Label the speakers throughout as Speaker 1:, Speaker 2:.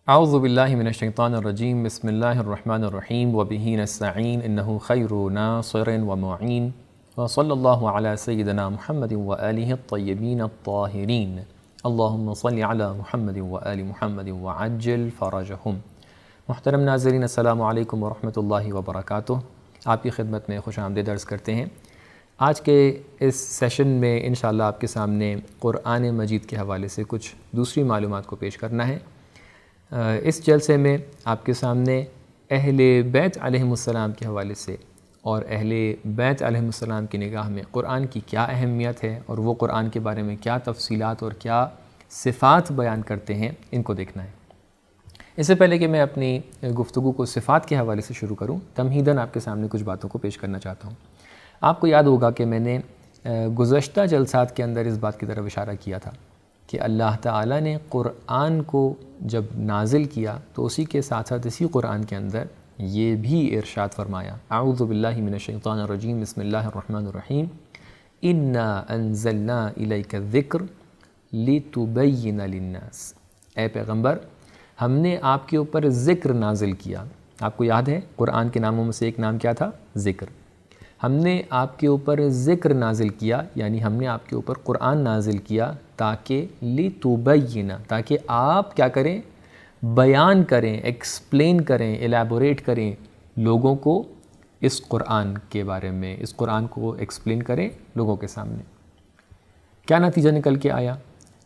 Speaker 1: اعوذ باللہ من الشیطان الرجیم بسم اللہ الرحمن الرحیم وبہ نستعین انہ خیر ناصر ومعین وصلی اللہ علی سیدنا محمد وآلہ الطیبین الطاہرین اللہم صل علی محمد وآل محمد وعجل فرجہم۔ محترم ناظرین، السلام علیکم ورحمۃ اللہ وبرکاتہ۔ آپ کی خدمت میں خوش آمدید عرض کرتے ہیں۔ آج کے اس سیشن میں انشاءاللہ آپ کے سامنے قرآن مجید کے حوالے سے کچھ دوسری معلومات کو پیش کرنا ہے۔ اس جلسے میں آپ کے سامنے اہل بیت علیہم السلام کے حوالے سے اور اہل بیت علیہم السلام کی نگاہ میں قرآن کی کیا اہمیت ہے اور وہ قرآن کے بارے میں کیا تفصیلات اور کیا صفات بیان کرتے ہیں، ان کو دیکھنا ہے۔ اس سے پہلے کہ میں اپنی گفتگو کو صفات کے حوالے سے شروع کروں، تمہیداً آپ کے سامنے کچھ باتوں کو پیش کرنا چاہتا ہوں۔ آپ کو یاد ہوگا کہ میں نے گزشتہ جلسات کے اندر اس بات کی طرف اشارہ کیا تھا کہ اللہ تعالیٰ نے قرآن کو جب نازل کیا تو اسی کے ساتھ ساتھ اسی قرآن کے اندر یہ بھی ارشاد فرمایا، اعوذ باللہ من الشیطان الرجیم بسم اللہ الرحمن الرحیم، انا انزلنا الیک الذکر لتبین للناس۔ اے پیغمبر، ہم نے آپ کے اوپر ذکر نازل کیا۔ آپ کو یاد ہے قرآن کے ناموں میں سے ایک نام کیا تھا؟ ذکر۔ ہم نے آپ کے اوپر ذکر نازل کیا، یعنی ہم نے آپ کے اوپر قرآن نازل کیا تاکہ لتبین، تاکہ آپ کیا کریں؟ بیان کریں، ایکسپلین کریں، ایلیبوریٹ کریں لوگوں کو اس قرآن کے بارے میں، اس قرآن کو ایکسپلین کریں لوگوں کے سامنے۔ کیا نتیجہ نکل کے آیا؟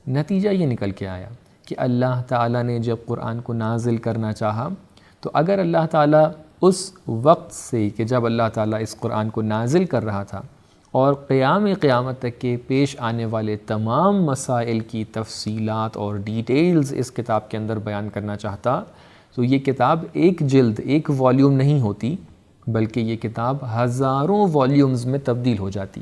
Speaker 1: نتیجہ یہ نکل کے آیا کہ اللہ تعالیٰ نے جب قرآن کو نازل کرنا چاہا تو اگر اللہ تعالیٰ اس وقت سے کہ جب اللہ تعالیٰ اس قرآن کو نازل کر رہا تھا اور قیامت تک کے پیش آنے والے تمام مسائل کی تفصیلات اور ڈیٹیلز اس کتاب کے اندر بیان کرنا چاہتا تو یہ کتاب ایک جلد، ایک والیوم نہیں ہوتی، بلکہ یہ کتاب ہزاروں والیومز میں تبدیل ہو جاتی۔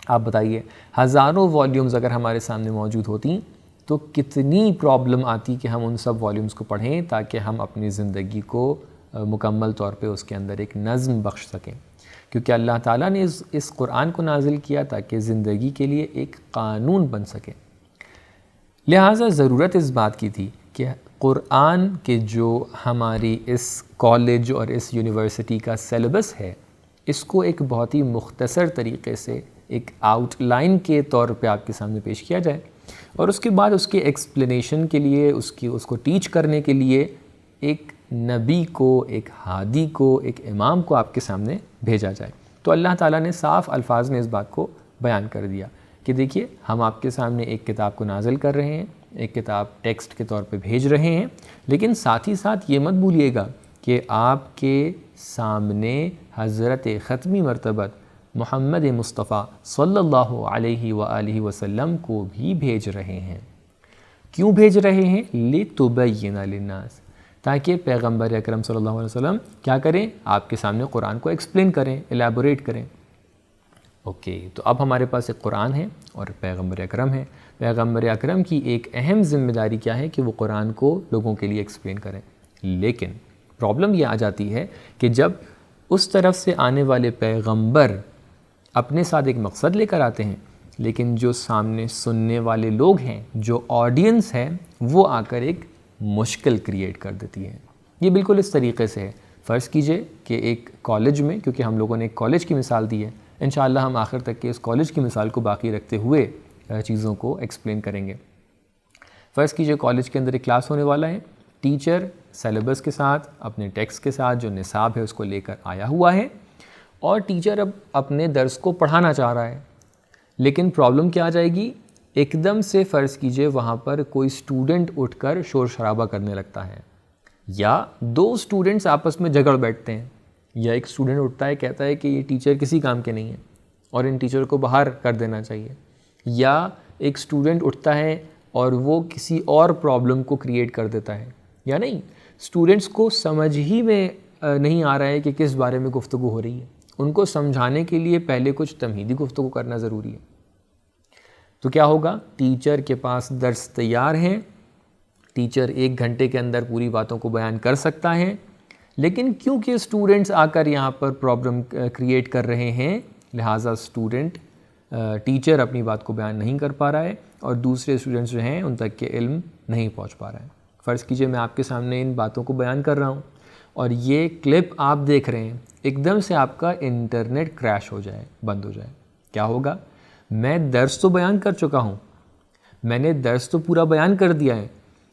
Speaker 1: آپ بتائیے، ہزاروں والیومز اگر ہمارے سامنے موجود ہوتی تو کتنی پرابلم آتی کہ ہم ان سب والیومز کو پڑھیں تاکہ ہم اپنی زندگی کو مکمل طور پہ اس کے اندر ایک نظم بخش سکیں، کیونکہ اللہ تعالیٰ نے اس قرآن کو نازل کیا تاکہ زندگی کے لیے ایک قانون بن سکے۔ لہٰذا ضرورت اس بات کی تھی کہ قرآن کے جو ہماری اس کالج اور اس یونیورسٹی کا سیلیبس ہے، اس کو ایک بہت ہی مختصر طریقے سے ایک آؤٹ لائن کے طور پہ آپ کے سامنے پیش کیا جائے، اور اس کے بعد اس کے ایکسپلینیشن کے لیے، اس کو ٹیچ کرنے کے لیے ایک نبی کو، ایک ہادی کو، ایک امام کو آپ کے سامنے بھیجا جائے۔ تو اللہ تعالیٰ نے صاف الفاظ میں اس بات کو بیان کر دیا کہ دیکھیے، ہم آپ کے سامنے ایک کتاب کو نازل کر رہے ہیں، ایک کتاب ٹیکسٹ کے طور پہ بھیج رہے ہیں، لیکن ساتھ ہی ساتھ یہ مت بھولیے گا کہ آپ کے سامنے حضرت ختمی مرتبت محمد مصطفیٰ صلی اللہ علیہ وآلہ وسلم کو بھی بھیج رہے ہیں۔ کیوں بھیج رہے ہیں؟ لِتُبَيِّنَ لِلنَّاسِ، تاکہ پیغمبر اکرم صلی اللہ علیہ وسلم کیا کریں؟ آپ کے سامنے قرآن کو ایکسپلین کریں، ایلیبوریٹ کریں۔ اوکے، تو اب ہمارے پاس ایک قرآن ہے اور پیغمبر اکرم ہے۔ پیغمبر اکرم کی ایک اہم ذمہ داری کیا ہے کہ وہ قرآن کو لوگوں کے لیے ایکسپلین کریں۔ لیکن پرابلم یہ آ جاتی ہے کہ جب اس طرف سے آنے والے پیغمبر اپنے ساتھ ایک مقصد لے کر آتے ہیں، لیکن جو سامنے سننے والے لوگ ہیں، جو آڈینس ہے، وہ آ کر ایک مشکل کریٹ کر دیتی ہے۔ یہ بالکل اس طریقے سے ہے، فرض کیجئے کہ ایک کالج میں، کیونکہ ہم لوگوں نے ایک کالج کی مثال دی ہے، انشاءاللہ ہم آخر تک کے اس کالج کی مثال کو باقی رکھتے ہوئے چیزوں کو ایکسپلین کریں گے۔ فرض کیجئے کالج کے اندر ایک کلاس ہونے والا ہے، ٹیچر سیلیبس کے ساتھ، اپنے ٹیکسٹ کے ساتھ جو نصاب ہے اس کو لے کر آیا ہوا ہے، اور ٹیچر اب اپنے درس کو پڑھانا چاہ رہا ہے، لیکن پرابلم کیا آ جائے گی؟ ایک دم سے فرض کیجئے وہاں پر کوئی اسٹوڈنٹ اٹھ کر شور شرابہ کرنے لگتا ہے، یا دو اسٹوڈنٹس آپس میں جھگڑ بیٹھتے ہیں، یا ایک اسٹوڈنٹ اٹھتا ہے کہتا ہے کہ یہ ٹیچر کسی کام کے نہیں ہیں اور ان ٹیچر کو باہر کر دینا چاہیے، یا ایک اسٹوڈنٹ اٹھتا ہے اور وہ کسی اور پرابلم کو کریٹ کر دیتا ہے، یا نہیں، اسٹوڈنٹس کو سمجھ ہی میں نہیں آ رہا ہے کہ کس بارے میں گفتگو ہو رہی ہے۔ ان کو سمجھانے کے لیے پہلے کچھ تمہیدی گفتگو کرنا ضروری ہے۔ تو کیا ہوگا؟ ٹیچر کے پاس درس تیار ہے، ٹیچر 1 گھنٹے کے اندر پوری باتوں کو بیان کر سکتا ہے، لیکن کیونکہ اسٹوڈنٹس آ کر یہاں پر پرابلم کریٹ کر رہے ہیں، لہٰذا ٹیچر اپنی بات کو بیان نہیں کر پا رہا ہے اور دوسرے اسٹوڈنٹس جو ہیں ان تک کے علم نہیں پہنچ پا رہا ہے۔ فرض کیجئے میں آپ کے سامنے ان باتوں کو بیان کر رہا ہوں اور یہ کلپ آپ دیکھ رہے ہیں، ایک دم سے آپ کا انٹرنیٹ کریش ہو جائے، بند ہو جائے، کیا ہوگا؟ میں درس تو بیان کر چکا ہوں، میں نے درس تو پورا بیان کر دیا ہے،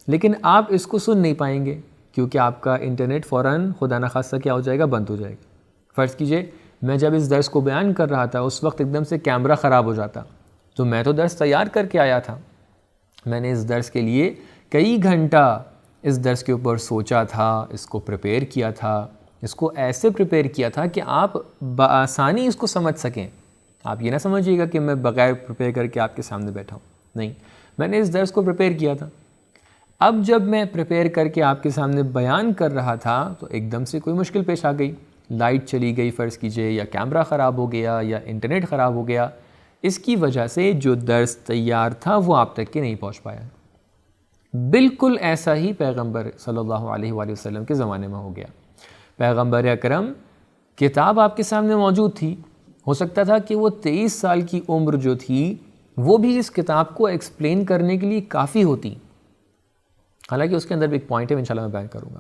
Speaker 1: لیکن آپ اس کو سن نہیں پائیں گے کیونکہ آپ کا انٹرنیٹ فوراً خدا نخواستہ کیا ہو جائے گا؟ بند ہو جائے گا۔ فرض کیجئے میں جب اس درس کو بیان کر رہا تھا اس وقت ایک دم سے کیمرہ خراب ہو جاتا، تو میں تو درس تیار کر کے آیا تھا، میں نے اس درس کے لیے کئی گھنٹہ اس درس کے اوپر سوچا تھا، اس کو پریپیئر کیا تھا، اس کو ایسے پریپیئر کیا تھا کہ آپ بآسانی اس کو سمجھ سکیں۔ آپ یہ نہ سمجھیے گا کہ میں بغیر پریپیئر کر کے آپ کے سامنے بیٹھا ہوں، نہیں، میں نے اس درس کو پریپیئر کیا تھا۔ اب جب میں پریپیئر کر کے آپ کے سامنے بیان کر رہا تھا تو ایک دم سے کوئی مشکل پیش آ گئی، لائٹ چلی گئی فرض کیجئے، یا کیمرہ خراب ہو گیا، یا انٹرنیٹ خراب ہو گیا، اس کی وجہ سے جو درس تیار تھا وہ آپ تک کے نہیں پہنچ پایا۔ بالکل ایسا ہی پیغمبر صلی اللہ علیہ وآلہ وسلم کے زمانے میں ہو گیا۔ پیغمبر اکرم کتاب آپ کے سامنے موجود تھی، ہو سکتا تھا کہ وہ 23 سال کی عمر جو تھی وہ بھی اس کتاب کو ایکسپلین کرنے کے لیے کافی ہوتی، حالانکہ اس کے اندر بھی ایک پوائنٹ ہے انشاءاللہ میں بیان کروں گا،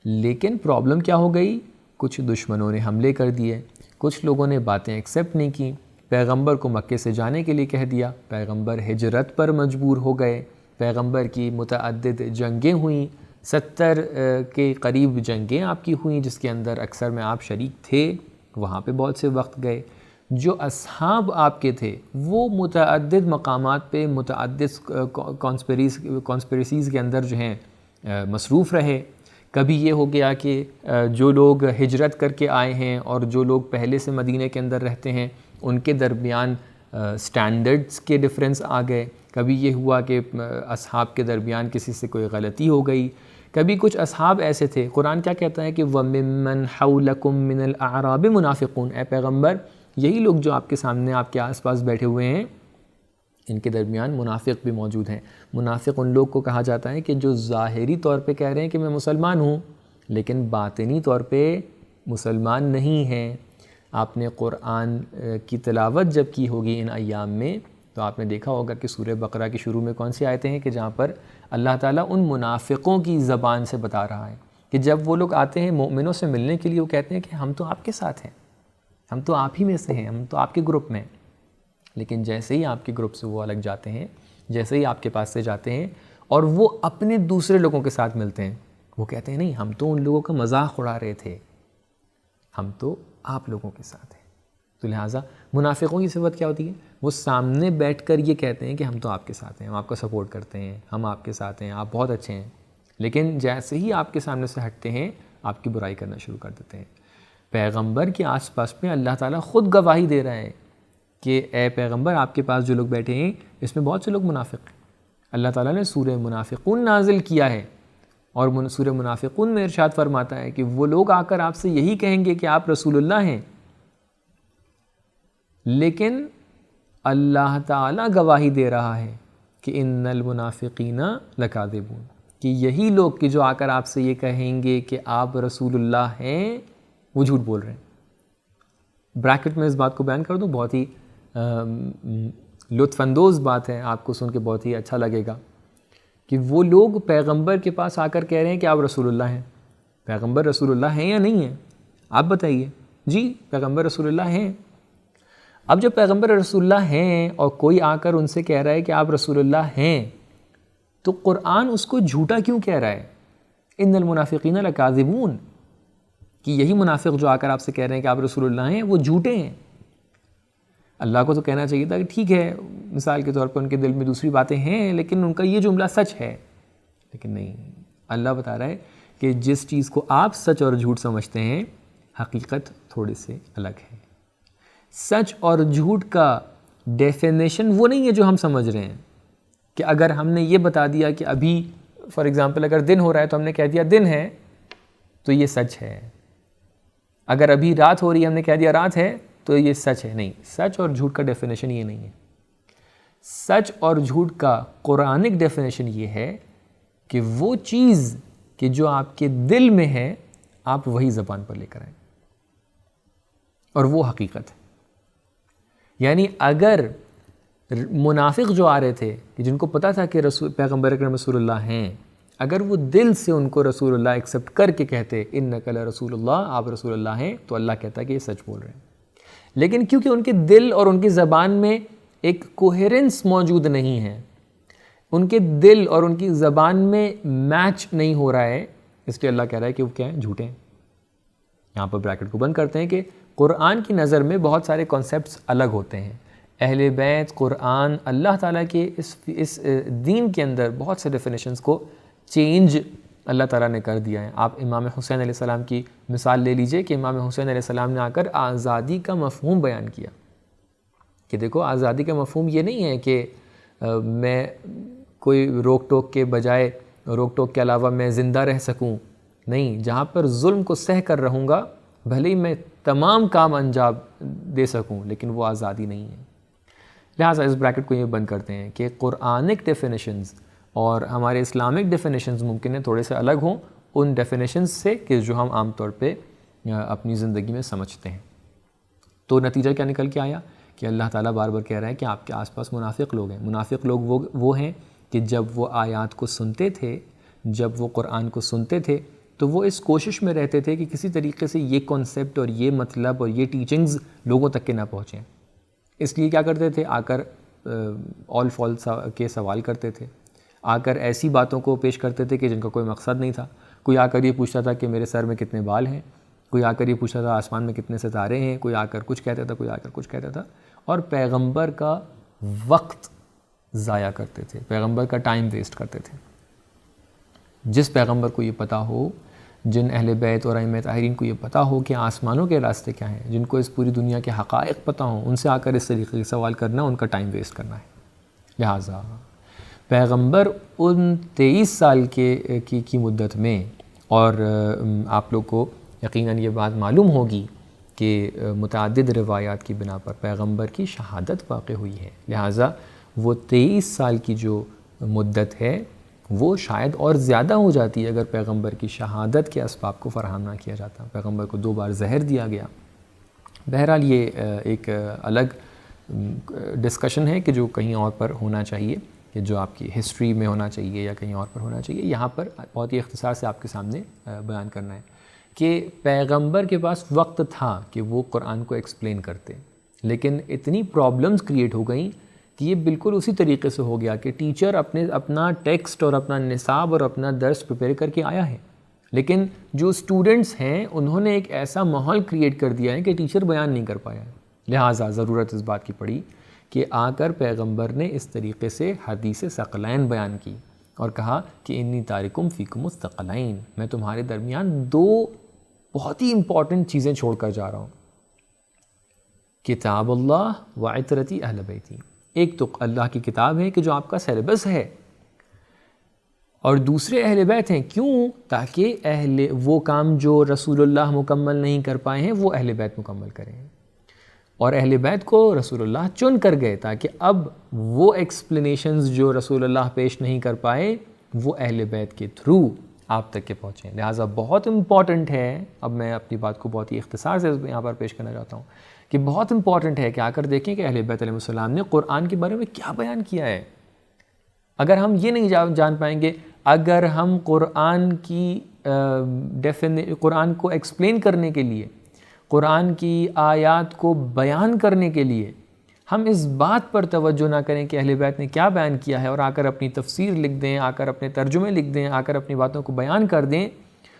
Speaker 1: لیکن پرابلم کیا ہو گئی؟ کچھ دشمنوں نے حملے کر دیے، کچھ لوگوں نے باتیں ایکسیپٹ نہیں کی، پیغمبر کو مکے سے جانے کے لیے کہہ دیا، پیغمبر ہجرت پر مجبور ہو گئے، پیغمبر کی متعدد جنگیں ہوئیں، 70 کے قریب جنگیں آپ کی ہوئیں جس کے اندر اکثر میں آپ شریک تھے، وہاں پہ بہت سے وقت گئے۔ جو اصحاب آپ کے تھے وہ متعدد مقامات پہ متعدد کانسپریسیز کے اندر جو ہیں مصروف رہے۔ کبھی یہ ہو گیا کہ جو لوگ ہجرت کر کے آئے ہیں اور جو لوگ پہلے سے مدینہ کے اندر رہتے ہیں ان کے درمیان سٹینڈرڈز کے ڈفرینس آ گئے، کبھی یہ ہوا کہ اصحاب کے درمیان کسی سے کوئی غلطی ہو گئی، کبھی کچھ اصحاب ایسے تھے، قرآن کیا کہتا ہے کہ وَمِمَّنْ حَوْلَكُم مِّنَ الْأَعْرَابِ مُنَافِقُونَ، اے پیغمبر یہی لوگ جو آپ کے سامنے آپ کے آس پاس بیٹھے ہوئے ہیں ان کے درمیان منافق بھی موجود ہیں۔ منافق ان لوگ کو کہا جاتا ہے کہ جو ظاہری طور پہ کہہ رہے ہیں کہ میں مسلمان ہوں لیکن باطنی طور پہ مسلمان نہیں ہیں۔ آپ نے قرآن کی تلاوت جب کی ہوگی ان ایام میں تو آپ نے دیکھا ہوگا کہ سورہ بقرہ کی شروع میں کون سی آیتیں ہیں کہ جہاں پر اللہ تعالیٰ ان منافقوں کی زبان سے بتا رہا ہے کہ جب وہ لوگ آتے ہیں مومنوں سے ملنے کے لیے وہ کہتے ہیں کہ ہم تو آپ کے ساتھ ہیں، ہم تو آپ ہی میں سے ہیں، ہم تو آپ کے گروپ میں ہیں، لیکن جیسے ہی آپ کے گروپ سے وہ الگ جاتے ہیں، جیسے ہی آپ کے پاس سے جاتے ہیں اور وہ اپنے دوسرے لوگوں کے ساتھ ملتے ہیں وہ کہتے ہیں نہیں ہم تو ان لوگوں کا مذاق اڑا رہے تھے، ہم تو آپ لوگوں کے ساتھ ہیں۔ تو لہٰذا منافقوں کی صفت کیا ہوتی ہے؟ وہ سامنے بیٹھ کر یہ کہتے ہیں کہ ہم تو آپ کے ساتھ ہیں، ہم آپ کا سپورٹ کرتے ہیں، ہم آپ کے ساتھ ہیں، آپ بہت اچھے ہیں، لیکن جیسے ہی آپ کے سامنے سے ہٹتے ہیں آپ کی برائی کرنا شروع کر دیتے ہیں۔ پیغمبر کے آس پاس میں اللہ تعالیٰ خود گواہی دے رہا ہے کہ اے پیغمبر آپ کے پاس جو لوگ بیٹھے ہیں اس میں بہت سے لوگ منافق ہیں۔ اللہ تعالیٰ نے سورہ منافقون نازل کیا ہے اور سورہ منافقون میں ارشاد فرماتا ہے کہ وہ لوگ آ کر آپ سے یہی کہیں گے کہ آپ رسول اللہ ہیں، لیکن اللہ تعالیٰ گواہی دے رہا ہے کہ ان المنافقین لکاذبون، کہ یہی لوگ کہ جو آ کر آپ سے یہ کہیں گے کہ آپ رسول اللہ ہیں وہ جھوٹ بول رہے ہیں۔ بریکٹ میں اس بات کو بیان کر دوں، بہت ہی لطف اندوز بات ہے، آپ کو سن کے بہت ہی اچھا لگے گا کہ وہ لوگ پیغمبر کے پاس آ کر کہہ رہے ہیں کہ آپ رسول اللہ ہیں۔ پیغمبر رسول اللہ ہیں یا نہیں ہیں؟ آپ بتائیے۔ جی پیغمبر رسول اللہ ہیں۔ اب جب پیغمبر رسول اللہ ہیں اور کوئی آ کر ان سے کہہ رہا ہے کہ آپ رسول اللہ ہیں تو قرآن اس کو جھوٹا کیوں کہہ رہا ہے؟ ان المنافقین لکاذبون، کہ یہی منافق جو آ کر آپ سے کہہ رہے ہیں کہ آپ رسول اللہ ہیں وہ جھوٹے ہیں۔ اللہ کو تو کہنا چاہیے تھا کہ ٹھیک ہے مثال کے طور پر ان کے دل میں دوسری باتیں ہیں لیکن ان کا یہ جملہ سچ ہے، لیکن نہیں، اللہ بتا رہا ہے کہ جس چیز کو آپ سچ اور جھوٹ سمجھتے ہیں حقیقت تھوڑی سے الگ ہے۔ سچ اور جھوٹ کا ڈیفینیشن وہ نہیں ہے جو ہم سمجھ رہے ہیں کہ اگر ہم نے یہ بتا دیا کہ ابھی فار ایگزامپل اگر دن ہو رہا ہے تو ہم نے کہہ دیا دن ہے تو یہ سچ ہے، اگر ابھی رات ہو رہی ہے ہم نے کہہ دیا رات ہے تو یہ سچ ہے، نہیں، سچ اور جھوٹ کا ڈیفینیشن یہ نہیں ہے۔ سچ اور جھوٹ کا قرآنک ڈیفینیشن یہ ہے کہ وہ چیز کہ جو آپ کے دل میں ہے آپ وہی زبان پر لے کر آئیں اور وہ حقیقت ہے۔ یعنی اگر منافق جو آ رہے تھے کہ جن کو پتہ تھا کہ پیغمبر اکرم رسول اللہ ہیں، اگر وہ دل سے ان کو رسول اللہ ایکسیپٹ کر کے کہتے انک لرسول اللہ، آپ رسول اللہ ہیں، تو اللہ کہتا ہے کہ یہ سچ بول رہے ہیں۔ لیکن کیونکہ ان کے دل اور ان کی زبان میں ایک کوہیرنس موجود نہیں ہے، ان کے دل اور ان کی زبان میں میچ نہیں ہو رہا ہے، اس لیے اللہ کہہ رہا ہے کہ وہ کیا ہیں، جھوٹے ہیں۔ یہاں پر بریکٹ کو بند کرتے ہیں کہ قرآن کی نظر میں بہت سارے کانسیپٹس الگ ہوتے ہیں۔ اہل بیت، قرآن، اللہ تعالیٰ کے اس دین کے اندر بہت سے ڈیفینیشنز کو چینج اللہ تعالیٰ نے کر دیا ہے۔ آپ امام حسین علیہ السلام کی مثال لے لیجئے کہ امام حسین علیہ السلام نے آ کر آزادی کا مفہوم بیان کیا کہ دیکھو آزادی کا مفہوم یہ نہیں ہے کہ میں کوئی روک ٹوک کے بجائے، روک ٹوک کے علاوہ میں زندہ رہ سکوں، نہیں، جہاں پر ظلم کو سہ کر رہوں گا بھلے ہی میں تمام کام انجام دے سکوں، لیکن وہ آزادی نہیں ہے۔ لہٰذا اس بریکٹ کو یہ بند کرتے ہیں کہ قرآنک ڈیفینیشنز اور ہمارے اسلامک ڈیفینیشنز ممکن ہے تھوڑے سے الگ ہوں ان ڈیفینیشنز سے کہ جو ہم عام طور پہ اپنی زندگی میں سمجھتے ہیں۔ تو نتیجہ کیا نکل کے آیا کہ اللہ تعالیٰ بار بار کہہ رہا ہے کہ آپ کے آس پاس منافق لوگ ہیں۔ منافق لوگ وہ ہیں کہ جب وہ آیات کو سنتے تھے، جب وہ قرآن کو سنتے تھے، تو وہ اس کوشش میں رہتے تھے کہ کسی طریقے سے یہ کانسیپٹ اور یہ مطلب اور یہ ٹیچنگز لوگوں تک کے نہ پہنچیں۔ اس لیے کیا کرتے تھے، آ کر آل فال کے سوال کرتے تھے، آ کر ایسی باتوں کو پیش کرتے تھے کہ جن کا کوئی مقصد نہیں تھا۔ کوئی آ کر یہ پوچھتا تھا کہ میرے سر میں کتنے بال ہیں، کوئی آ کر یہ پوچھتا تھا آسمان میں کتنے ستارے ہیں، کوئی آ کر کچھ کہتا تھا، کوئی آ کر کچھ کہتا تھا، اور پیغمبر کا وقت ضائع کرتے تھے، پیغمبر کا ٹائم ویسٹ کرتے تھے۔ جس پیغمبر کو یہ پتہ ہو، جن اہل بیت اور ائمہ طاہرین کو یہ پتہ ہو کہ آسمانوں کے راستے کیا ہیں، جن کو اس پوری دنیا کے حقائق پتہ ہوں، ان سے آ کر اس طریقے کے سوال کرنا ان کا ٹائم ویسٹ کرنا ہے۔ لہٰذا پیغمبر ان 23 سال کی مدت میں، اور آپ لوگ کو یقیناً یہ بات معلوم ہوگی کہ متعدد روایات کی بنا پر پیغمبر کی شہادت واقع ہوئی ہے، لہٰذا وہ 23 سال کی جو مدت ہے وہ شاید اور زیادہ ہو جاتی اگر پیغمبر کی شہادت کے اسباب کو فراہم نہ کیا جاتا۔ پیغمبر کو 2 بار زہر دیا گیا۔ بہرحال یہ ایک الگ ڈسکشن ہے کہ جو کہیں اور پر ہونا چاہیے، کہ جو آپ کی ہسٹری میں ہونا چاہیے یا کہیں اور پر ہونا چاہیے۔ یہاں پر بہت ہی اختصار سے آپ کے سامنے بیان کرنا ہے کہ پیغمبر کے پاس وقت تھا کہ وہ قرآن کو ایکسپلین کرتے، لیکن اتنی پرابلمز کریٹ ہو گئیں کہ یہ بالکل اسی طریقے سے ہو گیا کہ ٹیچر اپنا ٹیکسٹ اور اپنا نصاب اور اپنا درس پریپیئر کر کے آیا ہے، لیکن جو اسٹوڈنٹس ہیں انہوں نے ایک ایسا ماحول کریٹ کر دیا ہے کہ ٹیچر بیان نہیں کر پایا ہے۔ لہٰذا ضرورت اس بات کی پڑی کہ آ کر پیغمبر نے اس طریقے سے حدیث ثقلین بیان کی اور کہا کہ انی تارکم فیکم الثقلین، میں تمہارے درمیان 2 بہت ہی امپورٹنٹ چیزیں چھوڑ کر جا رہا ہوں، کتاب اللہ و عطرتی اہل بیتی۔ ایک تو اللہ کی کتاب ہے کہ جو آپ کا سیلیبس ہے، اور دوسرے اہل بیت ہیں۔ کیوں؟ تاکہ وہ کام جو رسول اللہ مکمل نہیں کر پائے ہیں وہ اہل بیت مکمل کریں، اور اہل بیت کو رسول اللہ چن کر گئے تاکہ اب وہ ایکسپلینیشنز جو رسول اللہ پیش نہیں کر پائے وہ اہل بیت کے تھرو آپ تک کے پہنچیں۔ لہٰذا بہت امپورٹنٹ ہے، اب میں اپنی بات کو بہت ہی اختصار سے یہاں پر پیش کرنا چاہتا ہوں کہ بہت امپورٹنٹ ہے کہ آ کر دیکھیں کہ اہل بیت علیہ السلام نے قرآن کے بارے میں کیا بیان کیا ہے۔ اگر ہم یہ نہیں جان پائیں گے، اگر ہم قرآن کو ایکسپلین کرنے کے لیے، قرآن کی آیات کو بیان کرنے کے لیے ہم اس بات پر توجہ نہ کریں کہ اہل بیت نے کیا بیان کیا ہے، اور آ کر اپنی تفسیر لکھ دیں، آ کر اپنے ترجمے لکھ دیں، آ کر اپنی باتوں کو بیان کر دیں،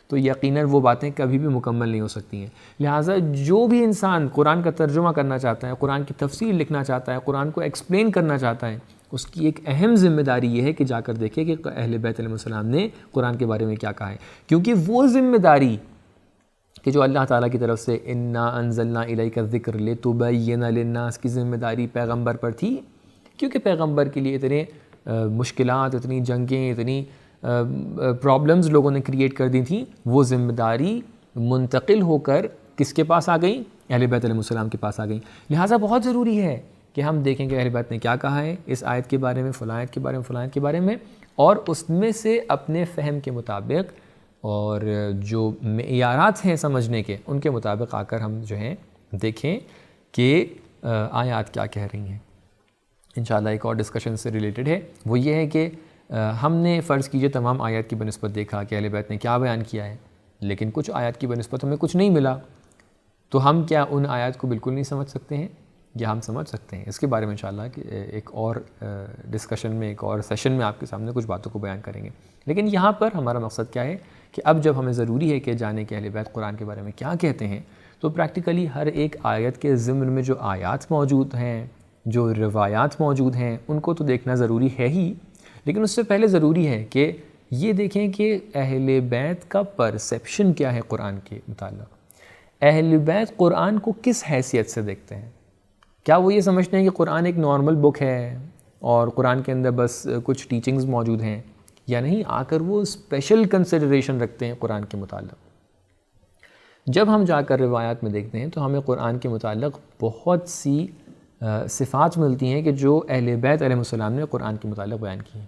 Speaker 1: تو یقیناً وہ باتیں کبھی بھی مکمل نہیں ہو سکتی ہیں۔ لہٰذا جو بھی انسان قرآن کا ترجمہ کرنا چاہتا ہے، قرآن کی تفسیر لکھنا چاہتا ہے، قرآن کو ایکسپلین کرنا چاہتا ہے، اس کی ایک اہم ذمہ داری یہ ہے کہ جا کر دیکھے کہ اہل بیت علیہ السلام نے قرآن کے بارے میں کیا کہا ہے، کیونکہ وہ ذمہ داری کہ جو اللہ تعالیٰ کی طرف سے انا انزلنا الیک الذکر لتبین للناس کی ذمہ داری پیغمبر پر تھی، کیونکہ پیغمبر کے لیے اتنے مشکلات، اتنی جنگیں، اتنی پرابلمز لوگوں نے کریٹ کر دی تھیں، وہ ذمہ داری منتقل ہو کر کس کے پاس آ گئی؟ اہل بیت علیہ السلام کے پاس آ گئی۔ لہٰذا بہت ضروری ہے کہ ہم دیکھیں کہ اہل بیت نے کیا کہا ہے اس آیت کے بارے میں، فلاں آیت کے بارے میں، فلاں آیت کے بارے میں، اور اس میں سے اپنے فہم کے مطابق اور جو معیارات ہیں سمجھنے کے، ان کے مطابق آ کر ہم جو ہیں دیکھیں کہ آیات کیا کہہ رہی ہیں۔ انشاءاللہ ایک اور ڈسکشن سے ریلیٹڈ ہے، وہ یہ ہے کہ ہم نے فرض کیجئے تمام آیات کی بنسبت دیکھا کہ اہل بیت نے کیا بیان کیا ہے، لیکن کچھ آیات کی بنسبت ہمیں کچھ نہیں ملا، تو ہم کیا ان آیات کو بالکل نہیں سمجھ سکتے ہیں؟ یا ہم سمجھ سکتے ہیں؟ اس کے بارے میں انشاءاللہ ایک اور ڈسکشن میں، ایک اور سیشن میں آپ کے سامنے کچھ باتوں کو بیان کریں گے۔ لیکن یہاں پر ہمارا مقصد کیا ہے کہ اب جب ہمیں ضروری ہے کہ جانیں کہ اہل بیت قرآن کے بارے میں کیا کہتے ہیں، تو پریکٹیکلی ہر ایک آیت کے ضمن میں جو آیات موجود ہیں، جو روایات موجود ہیں، ان کو تو دیکھنا ضروری ہے ہی، لیکن اس سے پہلے ضروری ہے کہ یہ دیکھیں کہ اہل بیت کا پرسیپشن کیا ہے قرآن کے متعلق۔ اہل بیت قرآن کو کس حیثیت سے دیکھتے ہیں؟ کیا وہ یہ سمجھتے ہیں کہ قرآن ایک نارمل بک ہے اور قرآن کے اندر بس کچھ ٹیچنگز موجود ہیں، یا نہیں آ کر وہ اسپیشل کنسیڈریشن رکھتے ہیں قرآن کے متعلق؟ جب ہم جا کر روایات میں دیکھتے ہیں تو ہمیں قرآن کے متعلق بہت سی صفات ملتی ہیں کہ جو اہل بیت علیہ السلام نے قرآن کے متعلق بیان کی ہیں۔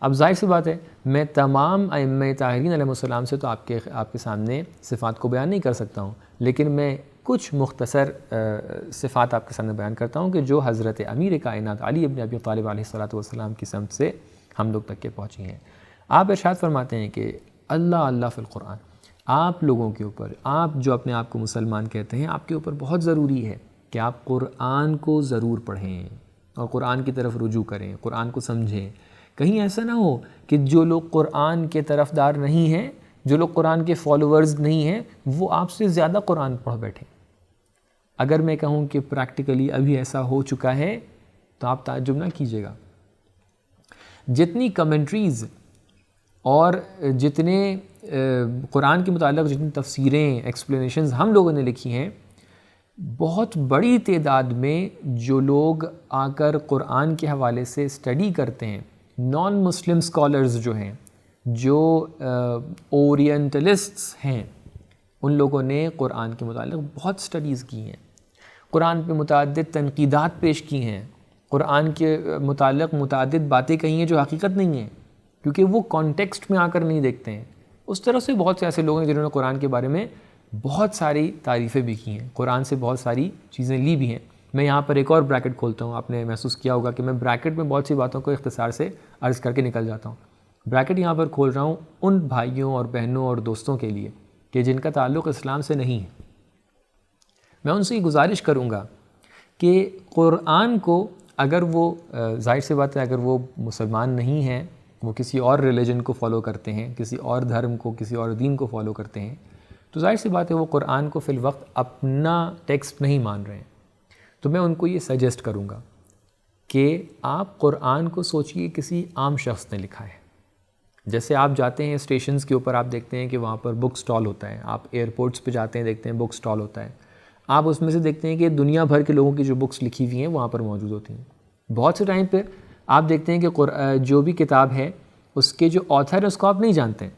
Speaker 1: اب ظاہر سی بات ہے میں تمام ائمہ طاہرین علیہ السلام سے تو آپ کے سامنے صفات کو بیان نہیں کر سکتا ہوں، لیکن میں کچھ مختصر صفات آپ کے سامنے بیان کرتا ہوں کہ جو حضرت امیر کائنات علی ابن ابی طالب علیہ السلام کی سمت سے ہم لوگ تک کے پہنچی ہیں۔ آپ ارشاد فرماتے ہیں کہ اللہ اللہ فی القرآن، آپ لوگوں کے اوپر، آپ جو اپنے آپ کو مسلمان کہتے ہیں، آپ کے اوپر بہت ضروری ہے کہ آپ قرآن کو ضرور پڑھیں اور قرآن کی طرف رجوع کریں، قرآن کو سمجھیں۔ کہیں ایسا نہ ہو کہ جو لوگ قرآن کے طرف دار نہیں ہیں، جو لوگ قرآن کے فالوورز نہیں ہیں، وہ آپ سے زیادہ قرآن پڑھ بیٹھیں۔ اگر میں کہوں کہ پریکٹیکلی ابھی ایسا ہو چکا ہے تو آپ تعجب نہ کیجیے گا۔ جتنی کمنٹریز اور جتنے قرآن کے متعلق جتنی تفسیریں، ایکسپلینیشنز ہم لوگوں نے لکھی ہیں، بہت بڑی تعداد میں جو لوگ آ کر قرآن کے حوالے سے اسٹڈی کرتے ہیں، نان مسلم اسکالرز جو ہیں، جو اورینٹلسٹس ہیں، ان لوگوں نے قرآن کے متعلق بہت سٹڈیز کی ہیں، قرآن پہ متعدد تنقیدات پیش کی ہیں، قرآن کے متعلق متعدد باتیں کہی ہیں جو حقیقت نہیں ہیں، کیونکہ وہ کانٹیکسٹ میں آ کر نہیں دیکھتے ہیں۔ اس طرح سے بہت سے ایسے لوگ ہیں جنہوں نے قرآن کے بارے میں بہت ساری تعریفیں بھی کی ہیں، قرآن سے بہت ساری چیزیں لی بھی ہیں۔ میں یہاں پر ایک اور بریکٹ کھولتا ہوں، آپ نے محسوس کیا ہوگا کہ میں بریکٹ میں بہت سی باتوں کو اختصار سے عرض کر کے نکل جاتا ہوں۔ بریکٹ یہاں پر کھول رہا ہوں ان بھائیوں اور بہنوں اور دوستوں کے لیے کہ جن کا تعلق اسلام سے نہیں ہے۔ میں ان سے یہ گزارش کروں گا کہ قرآن کو اگر وہ ظاہر سی بات ہے اگر وہ مسلمان نہیں ہیں، وہ کسی اور ریلیجن کو فالو کرتے ہیں، کسی اور دھرم کو، کسی اور دین کو فالو کرتے ہیں، تو ظاہر سی بات ہے وہ قرآن کو فی الوقت اپنا ٹیکسٹ نہیں مان رہے ہیں۔ تو میں ان کو یہ سجیسٹ کروں گا کہ آپ قرآن کو سوچئے کسی عام شخص نے لکھا ہے۔ جیسے آپ جاتے ہیں اسٹیشنز کے اوپر، آپ دیکھتے ہیں کہ وہاں پر بک سٹال ہوتا ہے، آپ ایئرپورٹس پہ جاتے ہیں دیکھتے ہیں بک سٹال ہوتا ہے، آپ اس میں سے دیکھتے ہیں کہ دنیا بھر کے لوگوں کی جو بکس لکھی ہوئی ہیں وہاں پر موجود ہوتی ہیں۔ بہت سے ٹائم پہ آپ دیکھتے ہیں کہ جو بھی کتاب ہے اس کے جو آتھر ہے اس کو آپ نہیں جانتے ہیں،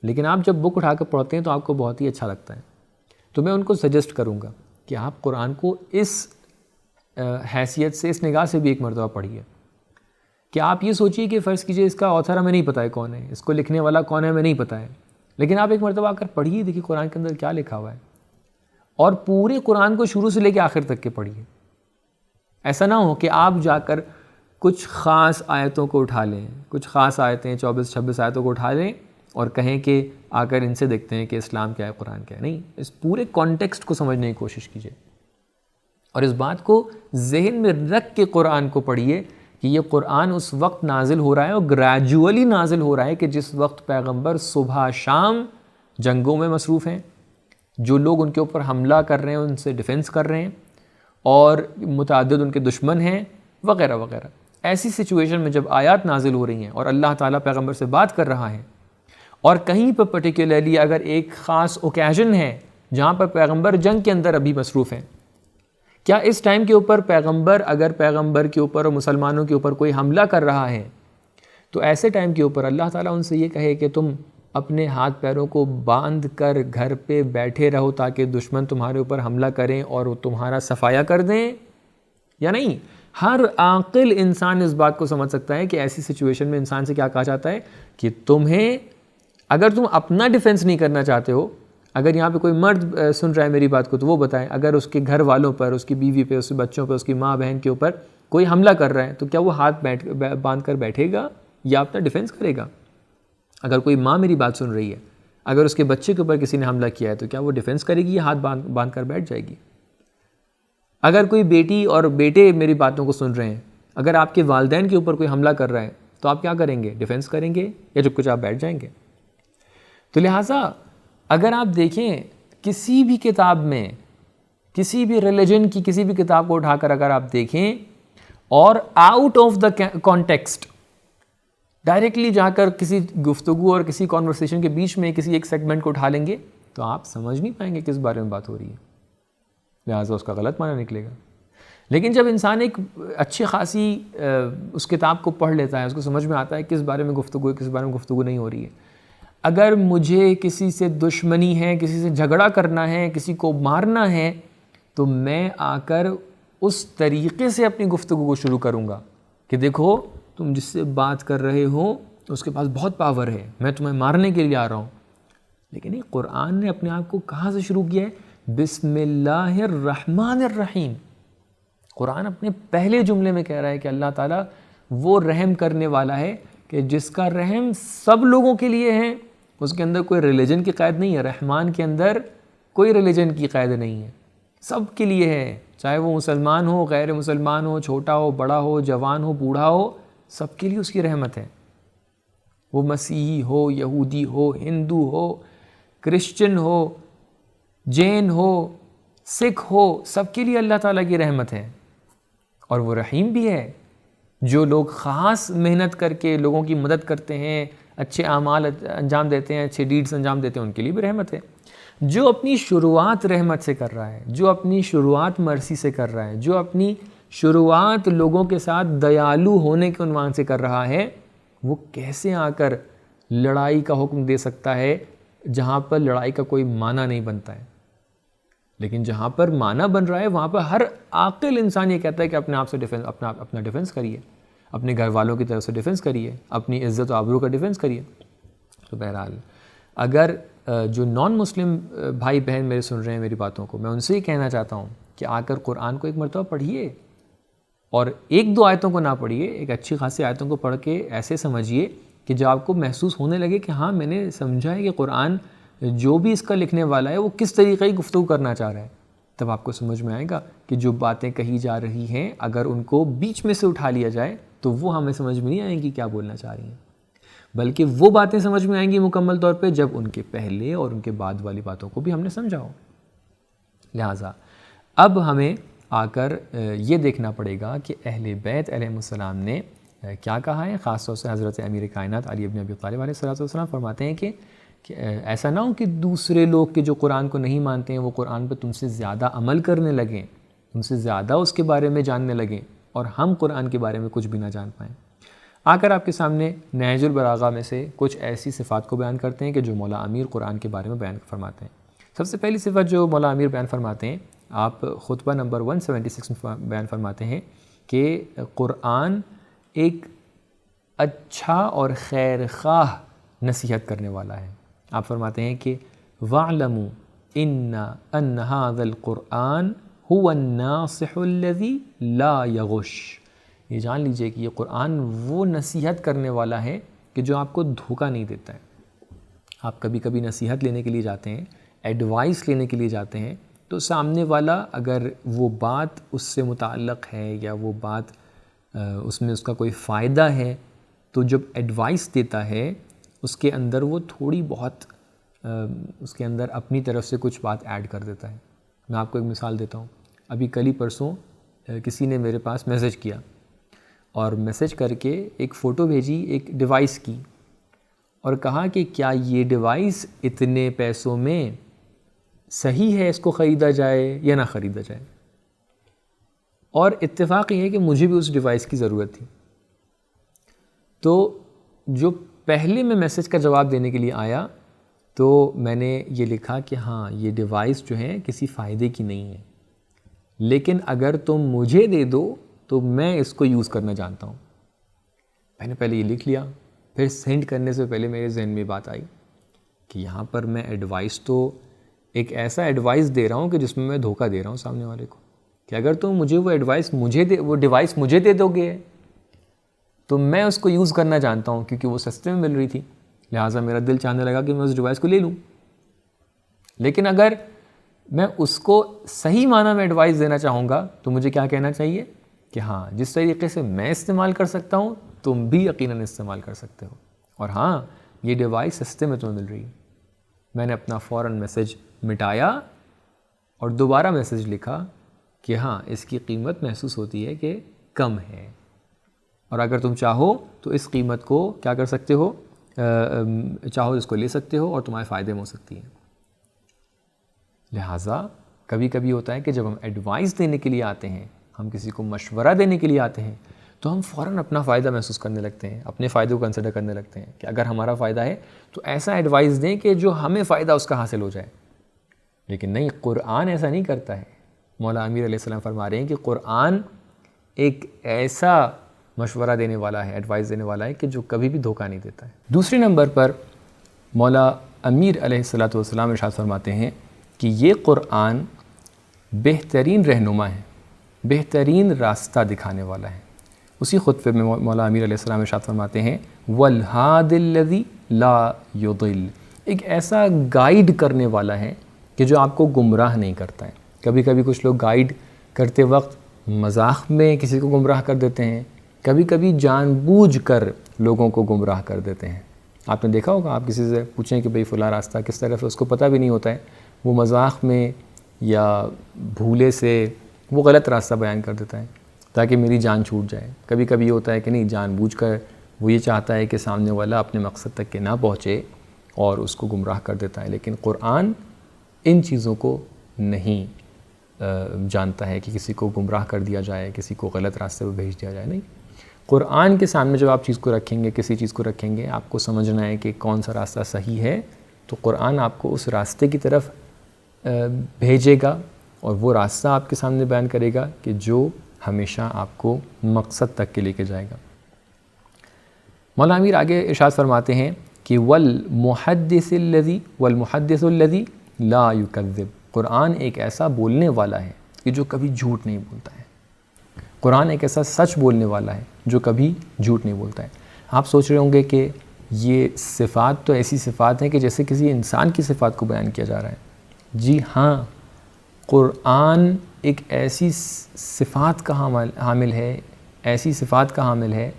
Speaker 1: لیکن آپ جب بک اٹھا کر پڑھتے ہیں تو آپ کو بہت ہی اچھا لگتا ہے۔ تو میں ان کو سجیسٹ کروں گا کہ آپ قرآن کو اس حیثیت سے، اس نگاہ سے بھی ایک مرتبہ پڑھیے کہ آپ یہ سوچیے کہ فرض کیجئے اس کا آتھر ہمیں نہیں پتہ ہے کون ہے، اس کو لکھنے والا کون ہے ہمیں نہیں پتہ ہے، لیکن آپ ایک مرتبہ آ کر پڑھیے، دیکھیے قرآن کے اندر کیا لکھا ہوا ہے، اور پورے قرآن کو شروع سے لے کے آخر تک کے پڑھیے۔ ایسا نہ ہو کہ آپ جا کر کچھ خاص آیتوں کو اٹھا لیں، کچھ خاص آیتیں 24-26 آیتوں کو اٹھا لیں اور کہیں کہ آ کر ان سے دیکھتے ہیں کہ اسلام کیا ہے، قرآن کیا ہے۔ نہیں، اس پورے کانٹیکسٹ کو سمجھنے کی کوشش کیجیے اور اس بات کو ذہن میں رکھ کے قرآن کو پڑھیے کہ یہ قرآن اس وقت نازل ہو رہا ہے اور گریجولی نازل ہو رہا ہے کہ جس وقت پیغمبر صبح شام جنگوں میں مصروف ہیں، جو لوگ ان کے اوپر حملہ کر رہے ہیں ان سے ڈیفنس کر رہے ہیں، اور متعدد ان کے دشمن ہیں وغیرہ وغیرہ۔ ایسی سچویشن میں جب آیات نازل ہو رہی ہیں اور اللہ تعالیٰ پیغمبر سے بات کر رہا ہے، اور کہیں پر پرٹیکولرلی اگر ایک خاص اوکیزن ہے جہاں پر پیغمبر جنگ کے اندر ابھی مصروف ہیں، کیا اس ٹائم کے اوپر اگر پیغمبر کے اوپر اور مسلمانوں کے اوپر کوئی حملہ کر رہا ہے تو ایسے ٹائم کے اوپر اللہ تعالیٰ ان سے یہ کہے کہ تم اپنے ہاتھ پیروں کو باندھ کر گھر پہ بیٹھے رہو تاکہ دشمن تمہارے اوپر حملہ کریں اور وہ تمہارا صفایا کر دیں، یا نہیں؟ ہر عاقل انسان اس بات کو سمجھ سکتا ہے کہ ایسی سچویشن میں انسان سے کیا کہا جاتا ہے کہ اگر تم اپنا ڈیفنس نہیں کرنا چاہتے ہو، اگر یہاں پہ کوئی مرد سن رہا ہے میری بات کو تو وہ بتائیں، اگر اس کے گھر والوں پر، اس کی بیوی پہ، اس کے بچوں پہ، اس کی ماں بہن کے اوپر کوئی حملہ کر رہا ہے تو کیا وہ ہاتھ باندھ کر بیٹھے گا یا اپنا ڈیفینس کرے گا؟ اگر کوئی ماں میری بات سن رہی ہے، اگر اس کے بچے کے اوپر کسی نے حملہ کیا ہے تو کیا وہ ڈیفینس کرے گی یا ہاتھ باندھ کر بیٹھ جائے گی؟ اگر کوئی بیٹی اور بیٹے میری باتوں کو سن رہے ہیں، اگر آپ کے والدین کے اوپر کوئی حملہ کر رہا ہے تو آپ کیا کریں گے؟ ڈیفینس کریں گے یا چپ چاپ بیٹھ جائیں گے؟ تو لہٰذا اگر آپ دیکھیں کسی بھی کتاب میں، کسی بھی ریلیجن کی کسی بھی کتاب کو اٹھا کر اگر آپ دیکھیں اور out of the context directly جا کر کسی گفتگو اور کسی کانورسیشن کے بیچ میں کسی ایک سیگمنٹ کو اٹھا لیں گے تو آپ سمجھ نہیں پائیں گے کس بارے میں بات ہو رہی ہے، لہٰذا اس کا غلط معنی نکلے گا۔ لیکن جب انسان ایک اچھی خاصی اس کتاب کو پڑھ لیتا ہے، اس کو سمجھ میں آتا ہے کس بارے میں گفتگو ہے، کس بارے میں گفتگو نہیں ہو رہی ہے۔ اگر مجھے کسی سے دشمنی ہے، کسی سے جھگڑا کرنا ہے، کسی کو مارنا ہے، تو میں آ کر اس طریقے سے اپنی گفتگو کو شروع کروں گا کہ دیکھو تم جس سے بات کر رہے ہو اس کے پاس بہت پاور ہے، میں تمہیں مارنے کے لیے آ رہا ہوں۔ لیکن یہ قرآن نے اپنے آپ کو کہاں سے شروع کیا ہے؟ بسم اللہ الرحمن الرحیم۔ قرآن اپنے پہلے جملے میں کہہ رہا ہے کہ اللہ تعالیٰ وہ رحم کرنے والا ہے کہ جس کا رحم سب لوگوں کے لیے ہے، اس کے اندر کوئی ریلیجن کی قید نہیں ہے۔ رحمان کے اندر کوئی ریلیجن کی قید نہیں ہے، سب کے لیے ہے، چاہے وہ مسلمان ہو، غیر مسلمان ہو، چھوٹا ہو، بڑا ہو، جوان ہو، بوڑھا ہو، سب کے لیے اس کی رحمت ہے۔ وہ مسیحی ہو، یہودی ہو، ہندو ہو، کرسچن ہو، جین ہو، سکھ ہو، سب کے لیے اللہ تعالیٰ کی رحمت ہے۔ اور وہ رحیم بھی ہے، جو لوگ خاص محنت کر کے لوگوں کی مدد کرتے ہیں، اچھے اعمال انجام دیتے ہیں، اچھے ڈیڈز انجام دیتے ہیں، ان کے لیے بھی رحمت ہے۔ جو اپنی شروعات رحمت سے کر رہا ہے، جو اپنی شروعات مرسی سے کر رہا ہے، جو اپنی شروعات لوگوں کے ساتھ دیالو ہونے کے عنوان سے کر رہا ہے، وہ کیسے آ کر لڑائی کا حکم دے سکتا ہے جہاں پر لڑائی کا کوئی معنی نہیں بنتا ہے؟ لیکن جہاں پر معنی بن رہا ہے وہاں پر ہر عاقل انسان یہ کہتا ہے کہ اپنے آپ سے اپنا ڈیفنس کریے، اپنے گھر والوں کی طرف سے ڈیفنس کریے، اپنی عزت و آبرو کا ڈیفنس کریے۔ تو بہرحال اگر جو نان مسلم بھائی بہن میرے سن رہے ہیں میری باتوں کو، میں ان سے یہ کہنا چاہتا ہوں کہ آ کر قرآن کو ایک مرتبہ پڑھیے، اور ایک دو آیتوں کو نہ پڑھیے، ایک اچھی خاصی آیتوں کو پڑھ کے ایسے سمجھیے کہ جب آپ کو محسوس ہونے لگے کہ ہاں میں نے سمجھا ہے کہ قرآن جو بھی اس کا لکھنے والا ہے وہ کس طریقے کی گفتگو کرنا چاہ رہا ہے، تب آپ کو سمجھ میں آئے گا کہ جو باتیں کہی جا رہی ہیں اگر ان کو بیچ میں سے اٹھا لیا جائے تو وہ ہمیں سمجھ میں نہیں آئیں گی کیا بولنا چاہ رہی ہیں، بلکہ وہ باتیں سمجھ میں آئیں گی مکمل طور پہ جب ان کے پہلے اور ان کے بعد والی باتوں کو بھی ہم نے سمجھا ہو۔ لہٰذا اب ہمیں آ کر یہ دیکھنا پڑے گا کہ اہل بیت علیہ السلام نے کیا کہا ہے۔ خاص طور سے حضرت امیر کائنات علی ابن ابی طالب علیہ السلام فرماتے ہیں کہ ایسا نہ ہو کہ دوسرے لوگ کے جو قرآن کو نہیں مانتے ہیں وہ قرآن پہ تم سے زیادہ عمل کرنے لگیں، تم سے زیادہ اس کے بارے میں جاننے لگیں، اور ہم قرآن کے بارے میں کچھ بھی نہ جان پائیں۔ آ کر آپ کے سامنے نہج البلاغہ میں سے کچھ ایسی صفات کو بیان کرتے ہیں کہ جو مولا امیر قرآن کے بارے میں بیان فرماتے ہیں۔ سب سے پہلی صفت جو مولا امیر بیان فرماتے ہیں، آپ خطبہ نمبر 176 میں بیان فرماتے ہیں کہ قرآن ایک اچھا اور خیر خواہ نصیحت کرنے والا ہے۔ آپ فرماتے ہیں کہ وَاعْلَمُوا أَنَّ هَذَا الْقُرْآنَ هُوَ النَّاصِحُ الَّذِي لَا يَغُشُّ۔ یہ جان لیجئے کہ یہ قرآن وہ نصیحت کرنے والا ہے کہ جو آپ کو دھوکہ نہیں دیتا ہے۔ آپ کبھی کبھی نصیحت لینے کے لیے جاتے ہیں، ایڈوائس لینے کے لیے جاتے ہیں، تو سامنے والا اگر وہ بات اس سے متعلق ہے یا وہ بات اس میں اس کا کوئی فائدہ ہے، تو جب ایڈوائس دیتا ہے اس کے اندر وہ تھوڑی بہت اس کے اندر اپنی طرف سے کچھ بات ایڈ کر دیتا ہے۔ میں آپ کو ایک مثال دیتا ہوں۔ ابھی کل ہی پرسوں کسی نے میرے پاس میسج کیا اور میسج کر کے ایک فوٹو بھیجی ایک ڈیوائس کی، اور کہا کہ کیا یہ ڈیوائس اتنے پیسوں میں صحیح ہے اس کو خریدا جائے یا نہ خریدا جائے؟ اور اتفاق یہ ہے کہ مجھے بھی اس ڈیوائس کی ضرورت تھی۔ تو جو پہلے میں میسج کا جواب دینے کے لیے آیا تو میں نے یہ لکھا کہ ہاں یہ ڈیوائس جو ہے کسی فائدے کی نہیں ہے، لیکن اگر تم مجھے دے دو تو میں اس کو یوز کرنا جانتا ہوں۔ میں نے پہلے یہ لکھ لیا، پھر سینڈ کرنے سے پہلے میرے ذہن میں بات آئی کہ یہاں پر میں ایڈوائس تو ایک ایسا ایڈوائس دے رہا ہوں کہ جس میں میں دھوکہ دے رہا ہوں سامنے والے کو۔ کہ اگر تم مجھے وہ ڈیوائس مجھے دے دو گے تو میں اس کو یوز کرنا جانتا ہوں کیونکہ وہ سستے میں مل رہی تھی، لہٰذا میرا دل چاہنے لگا کہ میں اس ڈیوائس کو لے لوں۔ لیکن اگر میں اس کو صحیح معنی میں ایڈوائس دینا چاہوں گا تو مجھے کیا کہنا چاہیے کہ ہاں جس طریقے سے میں استعمال کر سکتا ہوں تم بھی یقیناً استعمال کر سکتے ہو، اور ہاں یہ ڈیوائس سستے میں تمہیں مل رہی ہے۔ میں نے اپنا فوراً میسیج مٹایا اور دوبارہ میسیج لکھا کہ ہاں اس کی قیمت محسوس ہوتی ہے کہ کم ہے، اور اگر تم چاہو تو اس قیمت کو کیا کر سکتے ہو، چاہو اس کو لے سکتے ہو اور تمہارے فائدے میں ہو سکتی ہے۔ لہٰذا کبھی کبھی ہوتا ہے کہ جب ہم ایڈوائس دینے کے لیے آتے ہیں، ہم کسی کو مشورہ دینے کے لیے آتے ہیں تو ہم فوراً اپنا فائدہ محسوس کرنے لگتے ہیں، اپنے فائدے کو کنسیڈر کرنے لگتے ہیں کہ اگر ہمارا فائدہ ہے تو ایسا ایڈوائس دیں کہ جو ہمیں فائدہ اس کا حاصل ہو جائے۔ لیکن نہیں، قرآن ایسا نہیں کرتا ہے۔ مولا امیر علیہ السلام فرما رہے ہیں کہ قرآن ایک ایسا مشورہ دینے والا ہے، ایڈوائس دینے والا ہے کہ جو کبھی بھی دھوکہ نہیں دیتا ہے۔ دوسرے نمبر پر مولا امیر علیہ السلام ارشاد فرماتے ہیں کہ یہ قرآن بہترین رہنما ہے، بہترین راستہ دکھانے والا ہے۔ اسی خطبے میں مولا امیر علیہ السلام ارشاد فرماتے ہیں وَالْهَادِ الَّذِي لَا يُضِلُّ، ایک ایسا گائیڈ کرنے والا ہے کہ جو آپ کو گمراہ نہیں کرتا ہے۔ کبھی کبھی کچھ لوگ گائیڈ کرتے وقت مذاق میں کسی کو گمراہ کر دیتے ہیں، کبھی کبھی جان بوجھ کر لوگوں کو گمراہ کر دیتے ہیں۔ آپ نے دیکھا ہوگا، آپ کسی سے پوچھیں کہ بھئی فلاں راستہ کس طرف ہے، اس کو پتہ بھی نہیں ہوتا ہے، وہ مذاق میں یا بھولے سے وہ غلط راستہ بیان کر دیتا ہے تاکہ میری جان چھوٹ جائے۔ کبھی کبھی یہ ہوتا ہے کہ نہیں، جان بوجھ کر وہ یہ چاہتا ہے کہ سامنے والا اپنے مقصد تک کہ نہ پہنچے اور اس کو گمراہ کر دیتا ہے۔ لیکن قرآن ان چیزوں کو نہیں جانتا ہے کہ کسی کو گمراہ کر دیا جائے، کسی کو غلط راستے پہ بھیج دیا جائے۔ نہیں، قرآن کے سامنے جب آپ چیز کو رکھیں گے، کسی چیز کو رکھیں گے، آپ کو سمجھنا ہے کہ کون سا راستہ صحیح ہے، تو قرآن آپ کو اس راستے کی طرف بھیجے گا اور وہ راستہ آپ کے سامنے بیان کرے گا کہ جو ہمیشہ آپ کو مقصد تک کے لے کے جائے گا۔ مولا امیر آگے ارشاد فرماتے ہیں کہ والمحدث الذی لا یکذب، قرآن ایک ایسا بولنے والا ہے کہ جو کبھی جھوٹ نہیں بولتا ہے۔ قرآن ایک ایسا سچ بولنے والا ہے جو کبھی جھوٹ نہیں بولتا ہے۔ آپ سوچ رہے ہوں گے کہ یہ صفات تو ایسی صفات ہیں کہ جیسے کسی انسان کی صفات کو بیان کیا جا رہا ہے۔ جی ہاں، قرآن ایک ایسی صفات کا حامل ہے، ایسی صفات کا حامل ہے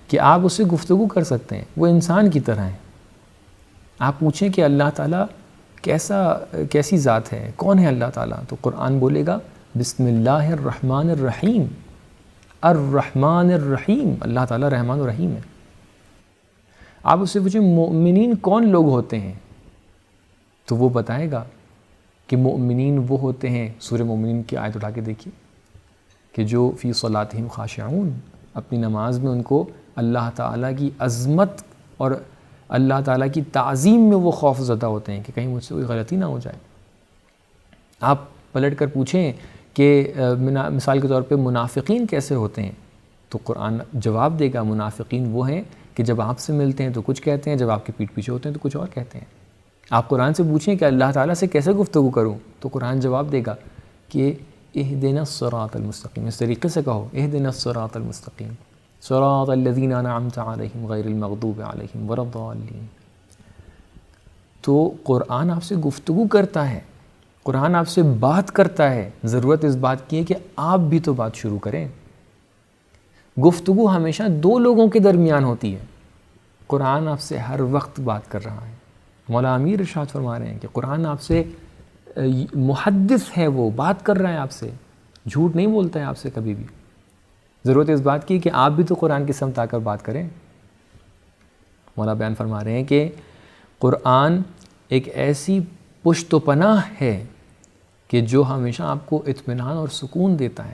Speaker 1: کہ آپ اس سے گفتگو کر سکتے ہیں، وہ انسان کی طرح ہیں۔ آپ پوچھیں کہ اللہ تعالیٰ کیسی ذات ہے، کون ہے اللہ تعالیٰ، تو قرآن بولے گا بسم اللہ الرحمن الرحیم، الرحمن الرحیم، اللہ تعالیٰ رحمان و رحیم ہے۔ آپ اس سے پوچھیں مؤمنین کون لوگ ہوتے ہیں تو وہ بتائے گا کہ مؤمنین وہ ہوتے ہیں، سورہ مومنین کی آیت اٹھا کے دیکھیے، کہ جو فی صلاتہم خاشعون، اپنی نماز میں ان کو اللہ تعالیٰ کی عظمت اور اللہ تعالیٰ کی تعظیم میں وہ خوف زدہ ہوتے ہیں کہ کہیں مجھ سے کوئی غلطی نہ ہو جائے۔ آپ پلٹ کر پوچھیں کہ مثال کے طور پہ منافقین کیسے ہوتے ہیں تو قرآن جواب دے گا منافقین وہ ہیں کہ جب آپ سے ملتے ہیں تو کچھ کہتے ہیں، جب آپ کے پیٹھ پیچھے ہوتے ہیں تو کچھ اور کہتے ہیں۔ آپ قرآن سے پوچھیں کہ اللہ تعالیٰ سے کیسے گفتگو کروں تو قرآن جواب دے گا کہ اہدنا الصراط المستقیم، اس طریقے سے کہو اہدنا الصراط المستقیم صراط الذین انعمت علیہم غیر المغضوب علیہم ولا الضالین۔ تو قرآن آپ سے گفتگو کرتا ہے، قرآن آپ سے بات کرتا ہے، ضرورت اس بات کی ہے کہ آپ بھی تو بات شروع کریں۔ گفتگو ہمیشہ دو لوگوں کے درمیان ہوتی ہے، قرآن آپ سے ہر وقت بات کر رہا ہے۔ مولا امیر ارشاد فرما رہے ہیں کہ قرآن آپ سے محدث ہے، وہ بات کر رہا ہے آپ سے، جھوٹ نہیں بولتا ہے آپ سے کبھی بھی۔ ضرورت اس بات کی کہ آپ بھی تو قرآن کی سمت آ کر بات کریں۔ مولا بیان فرما رہے ہیں کہ قرآن ایک ایسی پشت و پناہ ہے کہ جو ہمیشہ آپ کو اطمینان اور سکون دیتا ہے۔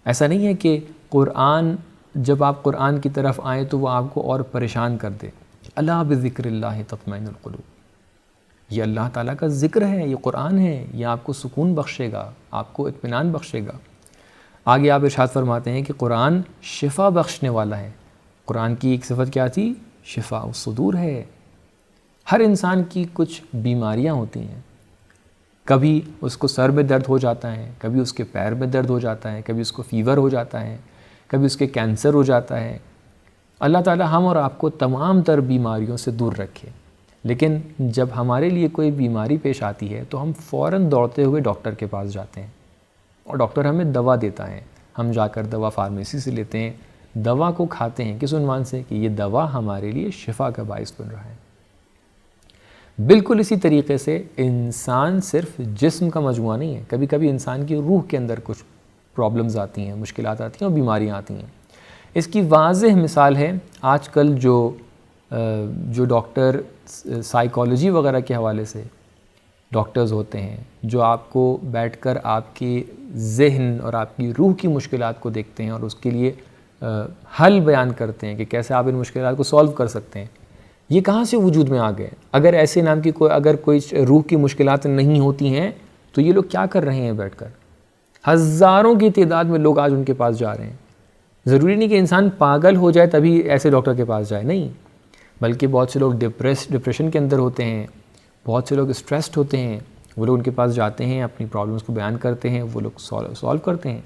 Speaker 1: ایسا نہیں ہے کہ قرآن جب آپ قرآن کی طرف آئیں تو وہ آپ کو اور پریشان کر دے۔ الا بذکر اللہ تطمئن القلوب، یہ اللہ تعالیٰ کا ذکر ہے، یہ قرآن ہے، یہ آپ کو سکون بخشے گا، آپ کو اطمینان بخشے گا۔ آگے آپ ارشاد فرماتے ہیں کہ قرآن شفا بخشنے والا ہے۔ قرآن کی ایک صفت کیا تھی؟ شفاء الصدور ہے۔ ہر انسان کی کچھ بیماریاں ہوتی ہیں، کبھی اس کو سر میں درد ہو جاتا ہے، کبھی اس کے پیر میں درد ہو جاتا ہے، کبھی اس کو فیور ہو جاتا ہے، کبھی اس کے کینسر ہو جاتا ہے۔ اللہ تعالیٰ ہم اور آپ کو تمام تر بیماریوں سے دور رکھے، لیکن جب ہمارے لیے کوئی بیماری پیش آتی ہے تو ہم فوراً دوڑتے ہوئے ڈاکٹر کے پاس جاتے ہیں اور ڈاکٹر ہمیں دوا دیتا ہے، ہم جا کر دوا فارمیسی سے لیتے ہیں، دوا کو کھاتے ہیں کس عنوان سے کہ یہ دوا ہمارے لیے شفا کا باعث بن رہا ہے۔ بالکل اسی طریقے سے انسان صرف جسم کا مجموعہ نہیں ہے، کبھی کبھی انسان کی روح کے اندر کچھ پرابلمز آتی ہیں، مشکلات آتی ہیں اور بیماریاں آتی ہیں۔ اس کی واضح مثال ہے آج کل جو ڈاکٹر سائیکالوجی وغیرہ کے حوالے سے ڈاکٹرز ہوتے ہیں، جو آپ کو بیٹھ کر آپ کے ذہن اور آپ کی روح کی مشکلات کو دیکھتے ہیں اور اس کے لیے حل بیان کرتے ہیں کہ کیسے آپ ان مشکلات کو سولو کر سکتے ہیں، یہ کہاں سے وجود میں آ گئے؟ اگر ایسے نام کی اگر کوئی روح کی مشکلات نہیں ہوتی ہیں تو یہ لوگ کیا کر رہے ہیں بیٹھ کر؟ ہزاروں کی تعداد میں لوگ آج ان کے پاس جا رہے ہیں۔ ضروری نہیں کہ انسان پاگل ہو جائے تبھی ایسے ڈاکٹر کے پاس جائے، نہیں، بلکہ بہت سے لوگ ڈپریشن کے اندر ہوتے ہیں، بہت سے لوگ اسٹریسڈ ہوتے ہیں، وہ لوگ ان کے پاس جاتے ہیں، اپنی پرابلمس کو بیان کرتے ہیں، وہ لوگ سولو کرتے ہیں۔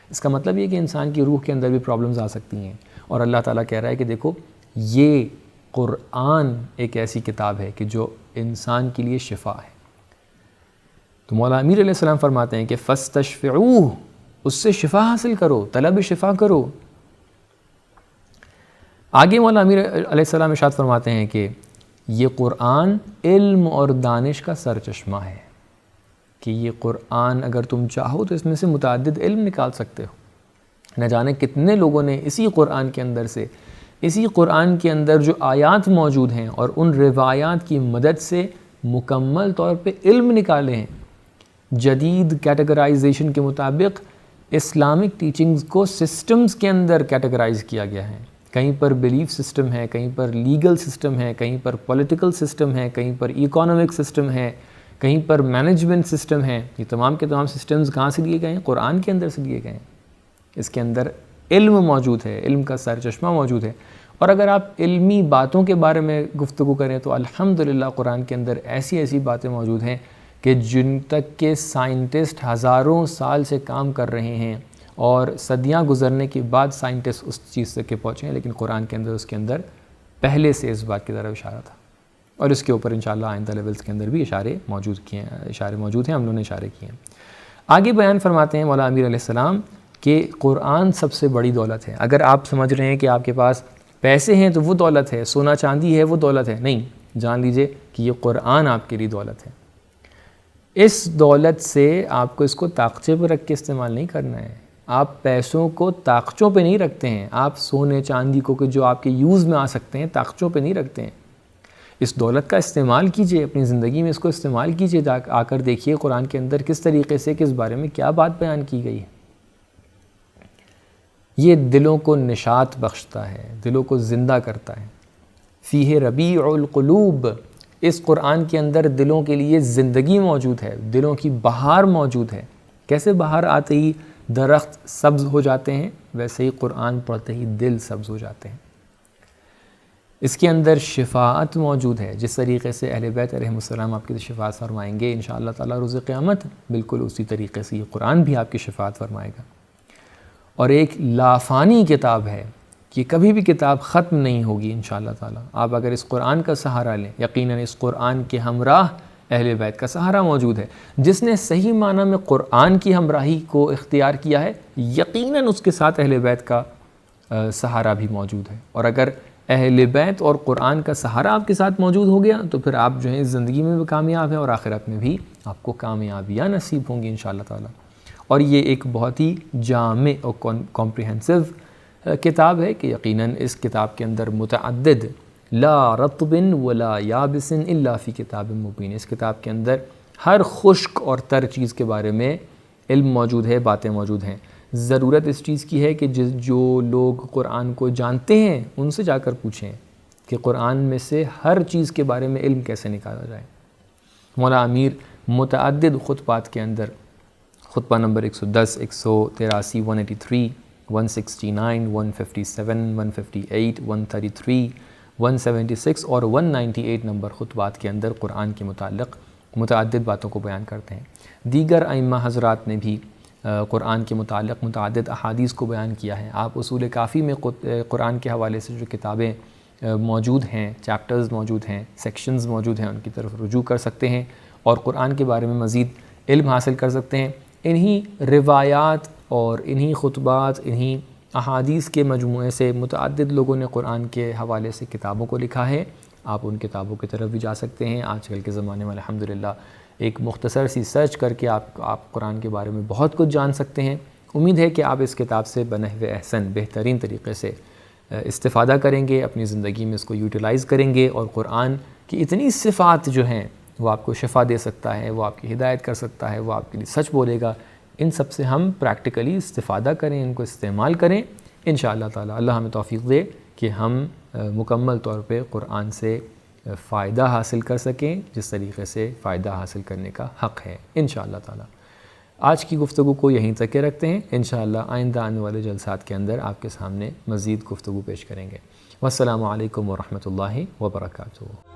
Speaker 1: اس کا مطلب یہ کہ انسان کی روح کے اندر بھی پرابلمز آ سکتی ہیں، اور اللہ تعالیٰ کہہ رہا ہے کہ دیکھو یہ قرآن ایک ایسی کتاب ہے کہ جو انسان کے لیے شفا ہے۔ تو مولا امیر علیہ السلام فرماتے ہیں کہ فاستشفعوہ، اس سے شفا حاصل کرو، طلب شفا کرو۔ آگے مولا امیر علیہ السلام ارشاد فرماتے ہیں کہ یہ قرآن علم اور دانش کا سرچشمہ ہے، کہ یہ قرآن اگر تم چاہو تو اس میں سے متعدد علم نکال سکتے ہو۔ نہ جانے کتنے لوگوں نے اسی قرآن کے اندر سے، اسی قرآن کے اندر جو آیات موجود ہیں اور ان روایات کی مدد سے مکمل طور پہ علم نکالے ہیں۔ جدید کیٹیگرائزیشن کے مطابق اسلامک ٹیچنگز کو سسٹمز کے اندر کیٹیگرائز کیا گیا ہے، کہیں پر بیلیف سسٹم ہے، کہیں پر لیگل سسٹم ہے، کہیں پر پولیٹیکل سسٹم ہے، کہیں پر اکنامک سسٹم ہے، کہیں پر مینجمنٹ سسٹم ہے۔ یہ تمام کے تمام سسٹمز کہاں سے لیے گئے ہیں؟ قرآن کے اندر سے لیے گئے ہیں۔ اس کے اندر علم موجود ہے، علم کا سرچشمہ موجود ہے۔ اور اگر آپ علمی باتوں کے بارے میں گفتگو کریں تو الحمدللہ قرآن کے اندر ایسی ایسی باتیں موجود ہیں کہ جن تک کے سائنٹسٹ ہزاروں سال سے کام کر رہے ہیں اور صدیاں گزرنے کے بعد سائنٹسٹ اس چیز تک کے پہنچے ہیں، لیکن قرآن کے اندر اس کے اندر پہلے سے اس بات کی طرف اشارہ تھا، اور اس کے اوپر انشاءاللہ آئندہ لیولز کے اندر بھی اشارے موجود ہیں، ہم لوگوں نے اشارے کیے ہیں۔ آگے بیان فرماتے ہیں مولا امیر علیہ السلام کہ قرآن سب سے بڑی دولت ہے۔ اگر آپ سمجھ رہے ہیں کہ آپ کے پاس پیسے ہیں تو وہ دولت ہے، سونا چاندی ہے وہ دولت ہے، نہیں، جان لیجئے کہ یہ قرآن آپ کے لیے دولت ہے۔ اس دولت سے آپ کو اس کو طاقچے پہ رکھ کے استعمال نہیں کرنا ہے۔ آپ پیسوں کو طاقچوں پہ نہیں رکھتے ہیں، آپ سونے چاندی کو جو آپ کے یوز میں آ سکتے ہیں طاقچوں پہ نہیں رکھتے ہیں۔ اس دولت کا استعمال کیجئے، اپنی زندگی میں اس کو استعمال کیجئے، آ کر دیکھیے قرآن کے اندر کس طریقے سے، کس بارے میں کیا بات بیان کی گئی ہے۔ یہ دلوں کو نشاط بخشتا ہے، دلوں کو زندہ کرتا ہے۔ فیہ ربیع القلوب، اس قرآن کے اندر دلوں کے لیے زندگی موجود ہے، دلوں کی بہار موجود ہے۔ کیسے بہار آتے ہی درخت سبز ہو جاتے ہیں، ویسے ہی قرآن پڑھتے ہی دل سبز ہو جاتے ہیں۔ اس کے اندر شفاعت موجود ہے، جس طریقے سے اہل بیت علیہ السلام آپ کی شفاعت فرمائیں گے انشاءاللہ تعالی روز قیامت، بالکل اسی طریقے سے یہ قرآن بھی آپ کی شفاعت فرمائے گا۔ اور ایک لافانی کتاب ہے، یہ کبھی بھی کتاب ختم نہیں ہوگی انشاءاللہ تعالی۔ آپ اگر اس قرآن کا سہارا لیں، یقیناً اس قرآن کے ہمراہ اہل بیت کا سہارا موجود ہے۔ جس نے صحیح معنی میں قرآن کی ہمراہی کو اختیار کیا ہے، یقیناً اس کے ساتھ اہل بیت کا سہارا بھی موجود ہے۔ اور اگر اہل بیت اور قرآن کا سہارا آپ کے ساتھ موجود ہو گیا تو پھر آپ جو ہیں زندگی میں بھی کامیاب ہیں اور آخرت میں بھی آپ کو کامیابیاں نصیب ہوں گی انشاءاللہ تعالی۔ اور یہ ایک بہت ہی جامع اور کمپریہنسو کتاب ہے کہ یقیناً اس کتاب کے اندر متعدد لا رطب ولا یابس الا فی کتاب مبین، اس کتاب کے اندر ہر خشک اور تر چیز کے بارے میں علم موجود ہے، باتیں موجود ہیں۔ ضرورت اس چیز کی ہے کہ جو لوگ قرآن کو جانتے ہیں ان سے جا کر پوچھیں کہ قرآن میں سے ہر چیز کے بارے میں علم کیسے نکالا جائے۔ مولا امیر متعدد خطبات کے اندر خطبہ نمبر 110، 183، 183، 169، 157، 158، 133، 176 اور 198 نمبر خطبات کے اندر قرآن کے متعلق متعدد باتوں کو بیان کرتے ہیں۔ دیگر ائمہ حضرات نے بھی قرآن کے متعلق متعدد احادیث کو بیان کیا ہے۔ آپ اصول کافی میں قرآن کے حوالے سے جو کتابیں موجود ہیں، چیپٹرز موجود ہیں، سیکشنز موجود ہیں، ان کی طرف رجوع کر سکتے ہیں اور قرآن کے بارے میں مزید علم حاصل کر سکتے ہیں۔ انہی روایات اور انہی خطبات، انہی احادیث کے مجموعے سے متعدد لوگوں نے قرآن کے حوالے سے کتابوں کو لکھا ہے۔ آپ ان کتابوں کی طرف بھی جا سکتے ہیں۔ آج کل کے زمانے میں الحمدللہ ایک مختصر سی سرچ کر کے آپ قرآن کے بارے میں بہت کچھ جان سکتے ہیں۔ امید ہے کہ آپ اس کتاب سے بنحو احسن بہترین طریقے سے استفادہ کریں گے، اپنی زندگی میں اس کو یوٹیلائز کریں گے، اور قرآن کی اتنی صفات جو ہیں وہ آپ کو شفا دے سکتا ہے، وہ آپ کی ہدایت کر سکتا ہے، وہ آپ کے لیے سچ بولے گا۔ ان سب سے ہم پریکٹیکلی استفادہ کریں، ان کو استعمال کریں انشاءاللہ تعالی۔ اللہ ہمیں توفیق دے کہ ہم مکمل طور پہ قرآن سے فائدہ حاصل کر سکیں جس طریقے سے فائدہ حاصل کرنے کا حق ہے انشاءاللہ تعالی۔ آج کی گفتگو کو یہیں تک کے رکھتے ہیں، انشاءاللہ آئندہ آنے والے جلسات کے اندر آپ کے سامنے مزید گفتگو پیش کریں گے۔ والسلام علیکم ورحمۃ اللہ وبرکاتہ۔